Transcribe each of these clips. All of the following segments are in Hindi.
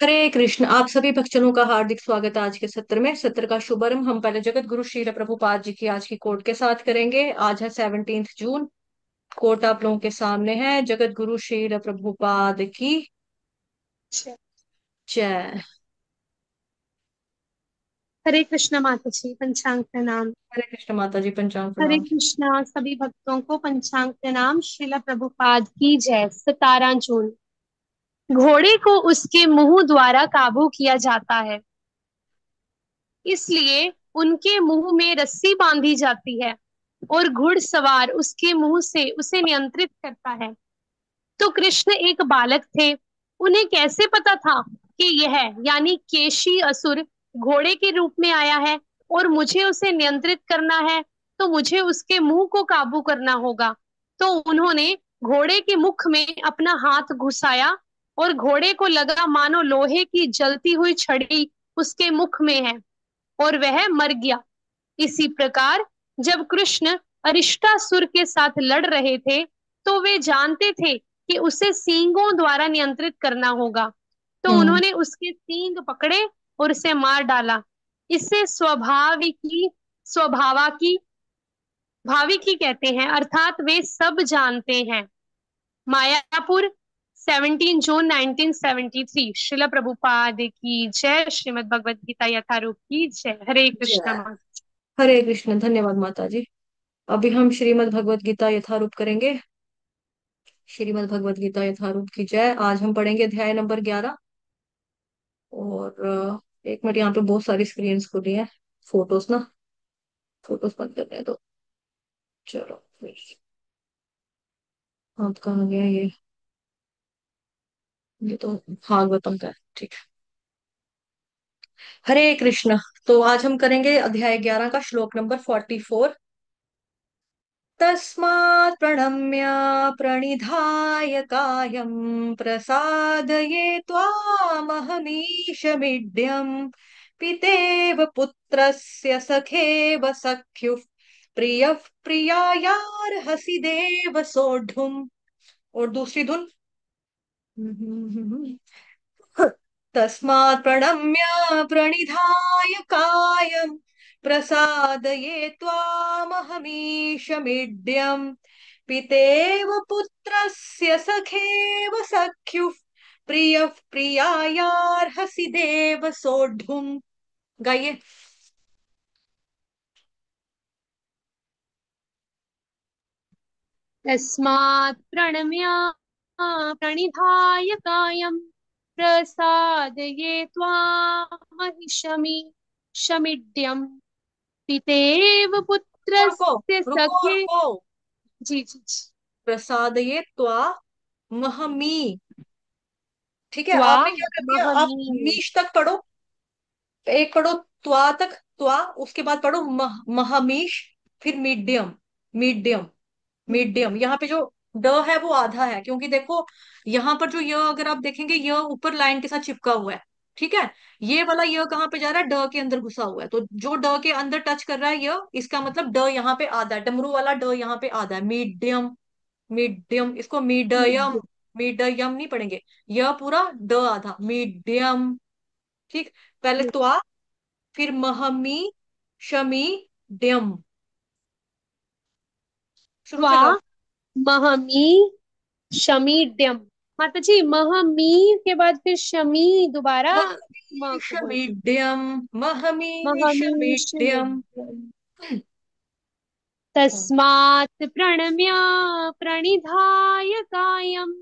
हरे कृष्ण। आप सभी भक्तजनों का हार्दिक स्वागत है आज के सत्र में। सत्र का शुभारंभ हम पहले जगत गुरु श्री प्रभुपाद जी की आज की कोट के साथ करेंगे। आज है 17 जून। कोट आप लोगों के सामने है। जगत गुरु श्री प्रभुपाद की जय। हरे कृष्ण माता जी, पंचांग प्रणाम। हरे कृष्ण माता जी, पंचांग हरे प्रणाम। कृष्णा सभी भक्तों को पंचांग प्रणाम। श्रीला प्रभुपाद की जय। 17 जून। घोड़े को उसके मुंह द्वारा काबू किया जाता है, इसलिए उनके मुंह में रस्सी बांधी जाती है और घुड़सवार उसके मुंह से उसे नियंत्रित करता है। तो कृष्ण एक बालक थे। उन्हें कैसे पता था कि यह यानी केशी असुर घोड़े के रूप में आया है और मुझे उसे नियंत्रित करना है, तो मुझे उसके मुंह को काबू करना होगा। तो उन्होंने घोड़े के मुख में अपना हाथ घुसाया और घोड़े को लगा मानो लोहे की जलती हुई छड़ी उसके मुख में है और वह मर गया। इसी प्रकार जब कृष्ण अरिष्टासुर के साथ लड़ रहे थे, तो वे जानते थे कि उसे सींगों द्वारा नियंत्रित करना होगा। तो हम्म। उन्होंने उसके सींग पकड़े और उसे मार डाला। इसे स्वाभाविकी स्वभावाकी भाविकी कहते हैं, अर्थात वे सब जानते हैं। मायापुर, 17 जून 1973। श्रील प्रभुपाद की जय। श्रीमद् भगवद गीता यथारूप की जय। हरे कृष्ण जय। माता। हरे कृष्ण। धन्यवाद माता जी। अभी हम श्रीमद् भगवद गीता यथारूप करेंगे। श्रीमद् भगवद गीता यथारूप की जय। आज हम पढ़ेंगे अध्याय नंबर 11। और एक मिनट, यहाँ पे बहुत सारी स्क्रीन खुली है। फोटोज ना, फोटोज बंद करने दो। चलो फिर। आप कहाँ गया ये तो भागवतम का है। ठीक है। हरे कृष्ण। तो आज हम करेंगे अध्याय 11 का श्लोक नंबर 44। तस्मात् प्रणम्य प्रणिधाय कायं प्रसादये त्वामहमीश मीड्यम् पितेव पुत्रस्य सखेव सख्युः प्रियः प्रियायार्हसि देव सोढुम्। और दूसरी धुन। तस्मात् प्रणम्य प्रणिधाय कायं प्रसादये त्वामहमीश मीड्यम् पितेव पुत्रस्य सखेव सख्युः प्रियः प्रियायार्हसि देव सोढुम्। गाइए। तस्मात् प्रणम्य प्रणिधाय कायं प्रसादये त्वामहिषमि शमिड्यम् पितेव रुको पुत्रस्य रुको सखे। रुको। जी जी जी। प्रसादये त्वा महमी। ठीक है, त्वा आपने क्या कर दिया, आप महमी। मीश तक पढ़ो। एक पढ़ो त्वा तक, त्वा, उसके बाद पढ़ो महामीश, फिर मीडियम। मीडियम। मीडियम। यहाँ पे जो ड है वो आधा है, क्योंकि देखो यहाँ पर जो य अगर आप देखेंगे य ऊपर लाइन के साथ चिपका हुआ है। ठीक है। ये वाला य कहाँ पे जा रहा है, ड के अंदर घुसा हुआ है। तो जो ड के अंदर टच कर रहा है य, इसका मतलब ड यहाँ पे आधा है। डमरू वाला ड यहाँ पे आधा है। मीडियम। मीडियम, इसको मीडयम। मीडयम नहीं पढ़ेंगे। यह पूरा ड आधा, मीडियम। ठीक। पहले त्वा, फिर महमी, शमी, ड्यम। शुरू त्वा से गाओ। महमी शमीड्यम। माता जी, महमी के बाद फिर शमी दोबारा म महमीश को बोलते। मीड्यम। महमीश महमीश मीड्यम। मिड्यम। तस्मात् प्रणम्य प्रणिधाय कायं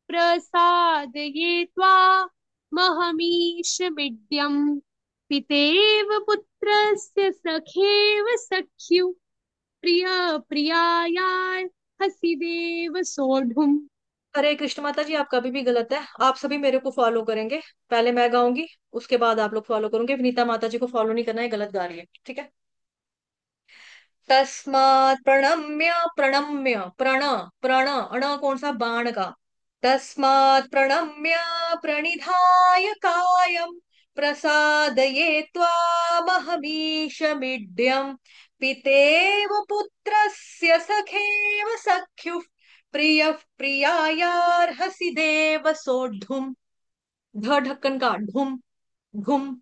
प्रसादये त्वामहमीश मिड्यम् पितेव पुत्रस्य सखेव सख्यु प्रिय प्रियायार् हसिदेव सोढुम्। हरे कृष्ण माता जी, आप कभी भी गलत है। आप सभी मेरे को फॉलो करेंगे। पहले मैं गाऊंगी, उसके बाद आप लोग फॉलो करोगे। विनीता माता जी को फॉलो नहीं करना है, गलत गा रही है। ठीक है। तस्मात् प्रणम्य प्रणम्य प्रण, प्रण अण कौन सा, बाण का। तस्मात् प्रणम्य प्रणिधाय कायं प्रसादये त्वामहमीश मीड्यम् पितेव पुत्रस्य सखेव सख्युः प्रियः प्रियायार्हसि देव सोढुम्। ध ढक्कन का ढुम, घुम।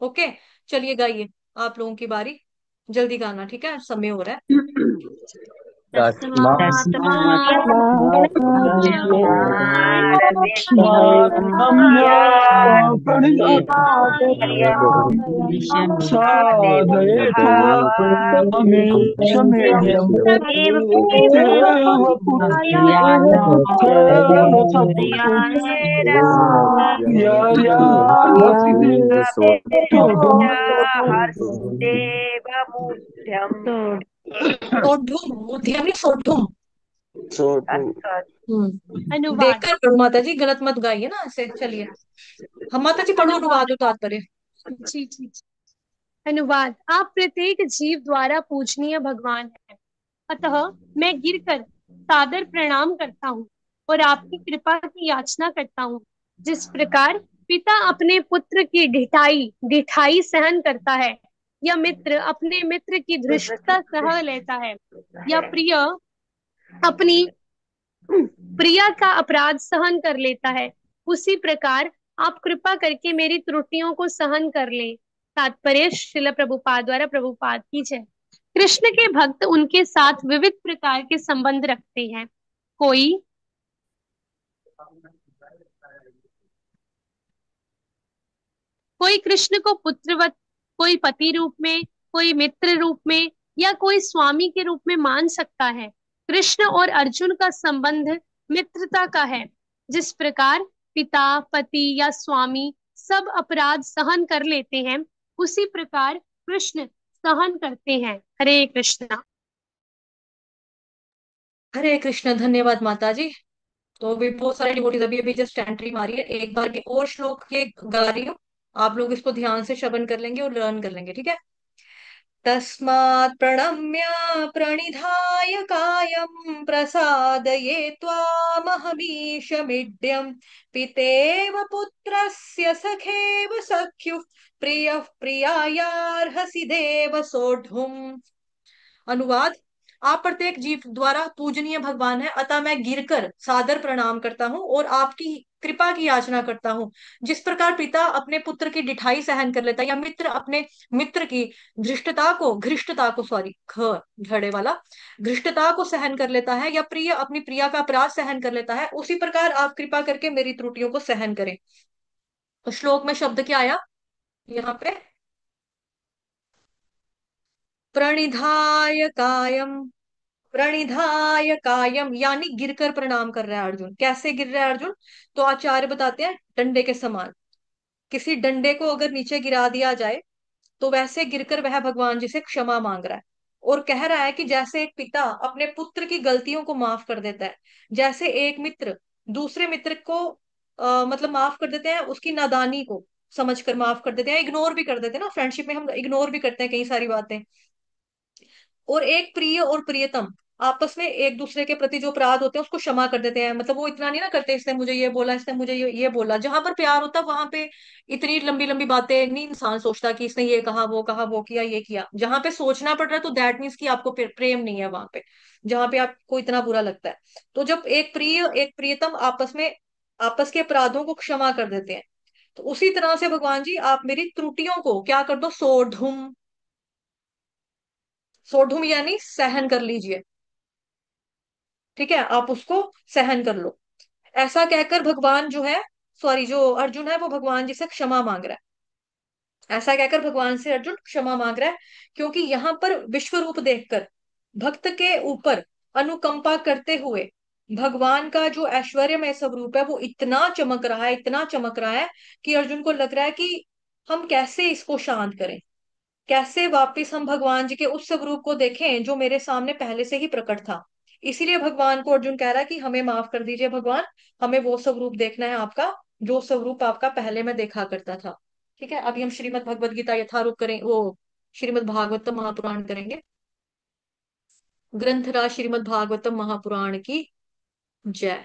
ओके, चलिए गाइए, आप लोगों की बारी। जल्दी गाना, ठीक है, समय हो रहा है। तस्मात् तस्मात् मामकामयतु रम्या साधयतु मामेशमेढ्यम् देव पुत्रस्य रथपुत्र यार्यार्हसि सोढुम, उद्यम नहीं, सोढुम। अनुवाद। देखकर पढ़ो माता जी, गलत मत गाइए ना ऐसे। चलिए, हम माता जी पढ़ो, अनुवाद। अनुवाद और तात्पर्य। जी जी जी। अनुवाद। आप प्रत्येक जीव द्वारा पूजनीय भगवान हैं, अतः मैं गिरकर सादर प्रणाम करता हूँ और आपकी कृपा की याचना करता हूँ। जिस प्रकार पिता अपने पुत्र की ढिठाई ढिठाई सहन करता है, या मित्र अपने मित्र की धृष्टता सह लेता है, या प्रिय अपनी प्रिया का अपराध सहन कर लेता है, उसी प्रकार आप कृपा करके मेरी त्रुटियों को सहन कर लें। तात्पर्य श्रील प्रभुपाद द्वारा, प्रभुपाद की जय। कृष्ण के भक्त उनके साथ विविध प्रकार के संबंध रखते हैं। कोई कोई कृष्ण को पुत्रवत, कोई पति रूप में, कोई मित्र रूप में, या कोई स्वामी के रूप में मान सकता है। कृष्ण और अर्जुन का संबंध मित्रता का है। जिस प्रकार पिता, पति या स्वामी सब अपराध सहन कर लेते हैं, उसी प्रकार कृष्ण सहन करते हैं। हरे कृष्णा। हरे कृष्ण, धन्यवाद माता जी। तो भी बहुत सारे डिवोटीज अभी अभी जस्ट एंट्री मारी है, एक बार के और श्लोक ये गा रही हूँ। आप लोग इसको ध्यान से श्रवण कर लेंगे और लर्न कर लेंगे, ठीक है। तस्मात् प्रणम्य प्रणिधाय कायं प्रसादये त्वामहमीश मिड्यम् पितेव पुत्रस्य सखेव सख्युः प्रियः प्रियायार्हसि देव सोढुम्। अनुवाद। आप प्रत्येक जीव द्वारा पूजनीय भगवान है, अतः मैं गिरकर सादर प्रणाम करता हूँ और आपकी कृपा की याचना करता हूँ। जिस प्रकार पिता अपने पुत्र की डिठाई सहन कर लेता है, या मित्र अपने मित्र की घृष्टता को, सॉरी ख झड़े वाला, घृष्टता को सहन कर लेता है, या प्रिय अपनी प्रिया का अपराध सहन कर लेता है, उसी प्रकार आप कृपा करके मेरी त्रुटियों को सहन करें। तो श्लोक में शब्द क्या आया यहाँ पे? प्रणिधाय कायम। प्रणिधाय कायम यानी गिरकर प्रणाम कर रहा है अर्जुन। कैसे गिर रहा है अर्जुन? तो आचार्य बताते हैं, डंडे के समान। किसी डंडे को अगर नीचे गिरा दिया जाए, तो वैसे गिरकर वह भगवान जी से क्षमा मांग रहा है। और कह रहा है कि जैसे एक पिता अपने पुत्र की गलतियों को माफ कर देता है, जैसे एक मित्र दूसरे मित्र को मतलब माफ कर देते हैं, उसकी नादानी को समझ कर माफ कर देते हैं, इग्नोर भी कर देते हैं ना, फ्रेंडशिप में हम इग्नोर भी करते हैं कई सारी बातें। और एक प्रिय और प्रियतम आपस में एक दूसरे के प्रति जो अपराध होते हैं उसको क्षमा कर देते हैं। मतलब वो इतना नहीं ना करते, इसने मुझे ये बोला, इसने मुझे ये बोला। जहां पर प्यार होता है वहां पे इतनी लंबी लंबी बातें नहीं इंसान सोचता कि इसने ये कहा, वो किया, ये किया। जहां पे सोचना पड़ रहा है तो दैट मीन्स कि आपको प्रेम नहीं है वहां पे, जहां पे आपको इतना बुरा लगता है। तो जब एक प्रिय एक प्रियतम आपस में आपस के अपराधों को क्षमा कर देते हैं, तो उसी तरह से भगवान जी आप मेरी त्रुटियों को क्या कर दो, सोढुम। सोढुम यानी सहन कर लीजिए, ठीक है, आप उसको सहन कर लो। ऐसा कहकर भगवान जो है, सॉरी जो अर्जुन है वो भगवान जी से क्षमा मांग रहा है। ऐसा कहकर भगवान से अर्जुन क्षमा मांग रहा है, क्योंकि यहाँ पर विश्व रूप देखकर भक्त के ऊपर अनुकंपा करते हुए भगवान का जो ऐश्वर्यमय स्वरूप है वो इतना चमक रहा है, इतना चमक रहा है कि अर्जुन को लग रहा है कि हम कैसे इसको शांत करें, कैसे वापस हम भगवान जी के उस स्वरूप को देखें जो मेरे सामने पहले से ही प्रकट था। इसीलिए भगवान को अर्जुन कह रहा है कि हमें माफ कर दीजिए भगवान, हमें वो स्वरूप देखना है आपका जो स्वरूप आपका पहले मैं देखा करता था। ठीक है, अभी हम श्रीमद् भगवद गीता यथारूप करें, वो श्रीमद् भागवतम महापुराण करेंगे। ग्रंथराज श्रीमद् भागवतम महापुराण की जय।